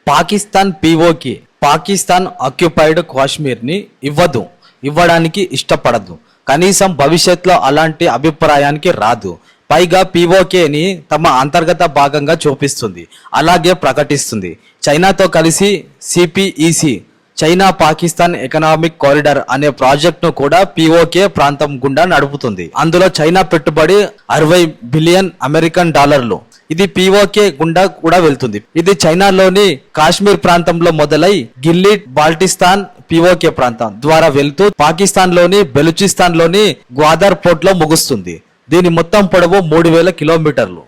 Pakistan PoK Pakistan occupied కాశ్మీర్ని ఇవ్వడానికి ఇష్టపడదు. కనీసం భవిష్యత్తులో అలాంటి అభిప్రాయానికి రాదు. పైగా పీఓకేని తమ అంతర్గత భాగంగా చూపిస్తుంది, అలాగే ప్రకటిస్తుంది. చైనాతో కలిసి CPEC China Pakistan economic corridor అనే ప్రాజెక్టును కూడా పీఓకే ప్రాంతం గుండా నడుపుతుంది. అందులో చైనా పెట్టుబడి 60 బిలియన్ అమెరికన్ డాలర్లు. ఇది పీఓకే గుండా కూడా వెళ్తుంది. ఇది చైనాలోని కాశ్మీర్ ప్రాంతంలో మొదలై గిల్లిట్ బాల్టిస్తాన్ పీఓకే ప్రాంతం ద్వారా వెళ్తూ పాకిస్తాన్ లోని బెలూచిస్తాన్ లోని గ్వాదర్ పోర్ట్ లో ముగుస్తుంది. దీని మొత్తం పొడవు 3000 కిలోమీటర్లు.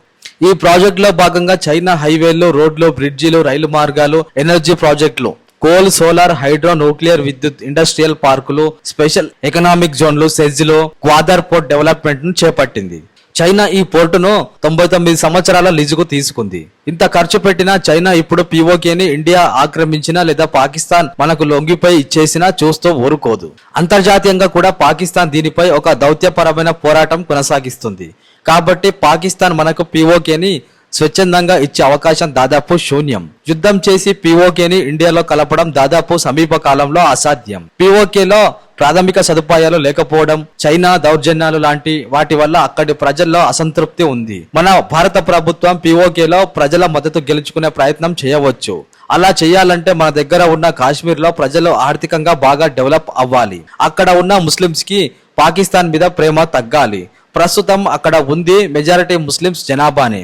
ఈ ప్రాజెక్ట్ లో భాగంగా చైనా హైవేలు, రోడ్లు, బ్రిడ్జిలు, రైలు మార్గాలు, ఎనర్జీ ప్రాజెక్టులు, కోల్, సోలార్, హైడ్రో, న్యూక్లియర్ విద్యుత్, ఇండస్ట్రియల్ పార్కులు, స్పెషల్ ఎకనామిక్ జోన్లు, సెజ్లు, గ్వాదర్ పోర్ట్ డెవలప్మెంట్ ను చేపట్టింది. చైనా ఈ పోర్టును 99 సంవత్సరాల లీజుకు తీసుకుంది. ఇంత ఖర్చు పెట్టినా చైనా ఇప్పుడు పీఓకేని ఇండియా ఆక్రమించినా లేదా పాకిస్తాన్ మనకు లొంగిపోయి ఇచ్చేసినా చూస్తూ ఊరుకోదు. అంతర్జాతీయంగా కూడా పాకిస్తాన్ దీనిపై ఒక దౌత్యపరమైన పోరాటం కొనసాగిస్తుంది. కాబట్టి పాకిస్తాన్ మనకు పీఓకేని స్వచ్ఛందంగా ఇచ్చే అవకాశం దాదాపు శూన్యం. యుద్ధం చేసి పీఓకేని ఇండియాలో కలపడం దాదాపు సమీప కాలంలో అసాధ్యం. పీఓకేలో ప్రాథమిక సదుపాయాలు లేకపోవడం, చైనా దౌర్జన్యాలు లాంటి వాటి వల్ల అక్కడి ప్రజల్లో అసంతృప్తి ఉంది. మన భారత ప్రభుత్వం పీఓకేలో ప్రజల మద్దతు గెలుచుకునే ప్రయత్నం చేయవచ్చు. అలా చేయాలంటే మన దగ్గర ఉన్న కాశ్మీర్ లో ప్రజలు ఆర్థికంగా బాగా డెవలప్ అవ్వాలి. అక్కడ ఉన్న ముస్లింస్ కి పాకిస్తాన్ మీద ప్రేమ తగ్గాలి. ప్రస్తుతం అక్కడ ఉంది మెజారిటీ ముస్లింస్ జనాభానే.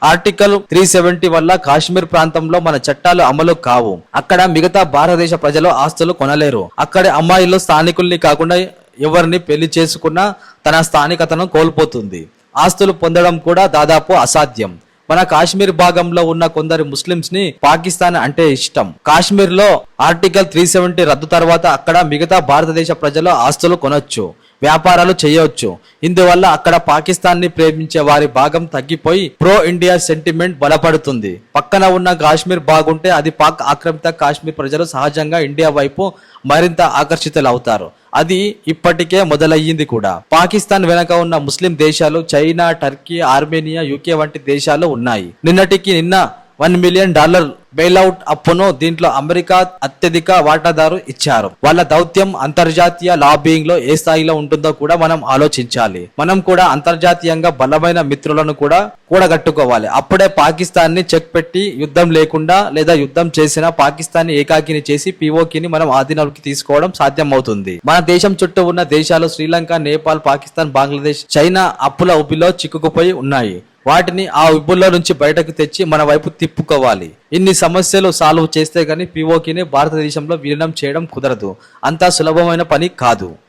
ఆర్టికల్ 370 వల్ల కాశ్మీర్ ప్రాంతంలో మన చట్టాలు అమలు కావు. అక్కడ మిగతా భారతదేశ ప్రజలు ఆస్తులు కొనలేరు. అక్కడి అమ్మాయిలు స్థానికుల్ని కాకుండా ఎవరిని పెళ్లి చేసుకున్నా తన స్థానికతను కోల్పోతుంది. ఆస్తులు పొందడం కూడా దాదాపు అసాధ్యం. మన కాశ్మీర్ భాగంలో ఉన్న కొందరు ముస్లింస్ ని పాకిస్తాన్ అంటే ఇష్టం. కాశ్మీర్ లో ఆర్టికల్ 370 రద్దు తర్వాత అక్కడ మిగతా భారతదేశ ప్రజలు ఆస్తులు కొనొచ్చు, వ్యాపారాలు చేయవచ్చు. ఇందువల్ల అక్కడ పాకిస్తాన్ ని ప్రేమించే వారి భాగం తగ్గిపోయి ప్రో ఇండియా సెంటిమెంట్ బలపడుతుంది. పక్కన ఉన్న కాశ్మీర్ బాగుంటే అది పాక్ ఆక్రమిత కాశ్మీర్ ప్రజలు సహజంగా ఇండియా వైపు మరింత ఆకర్షితులవుతారు. అది ఇప్పటికే మొదలయ్యింది కూడా. పాకిస్తాన్ వెనక ఉన్న ముస్లిం దేశాలు చైనా, టర్కీ, ఆర్మేనియా, యూకే వంటి దేశాలు ఉన్నాయి. నిన్న $1 మిలియన్ బెయిలౌట్ అప్పును దీంట్లో అమెరికా అత్యధిక వాటాదారు ఇచ్చారు. వాళ్ళ దౌత్యం అంతర్జాతీయ లాబింగ్ లో ఏ స్థాయిలో ఉంటుందో కూడా మనం ఆలోచించాలి. మనం కూడా అంతర్జాతీయంగా బలమైన మిత్రులను కూడా కూడగట్టుకోవాలి. అప్పుడే పాకిస్తాన్ ని చెక్ పెట్టి యుద్ధం లేకుండా లేదా యుద్ధం చేసిన పాకిస్తాన్ ని ఏకాకిని చేసి పీఓకేని మనం ఆధీనంలోకి తీసుకోవడం సాధ్యం అవుతుంది. మన దేశం చుట్టూ ఉన్న దేశాలు శ్రీలంక, నేపాల్, పాకిస్తాన్, బంగ్లాదేశ్, చైనా అప్పుల ఉబిలో చిక్కుకుపోయి ఉన్నాయి. వాటిని ఆ ఉబ్బుల్లో నుంచి బయటకు తెచ్చి మన వైపు తిప్పుకోవాలి. ఇన్ని సమస్యలు సాల్వ్ చేస్తే గానీ పీఓకేని భారతదేశంలో విలీనం చేయడం కుదరదు. అంత సులభమైన పని కాదు.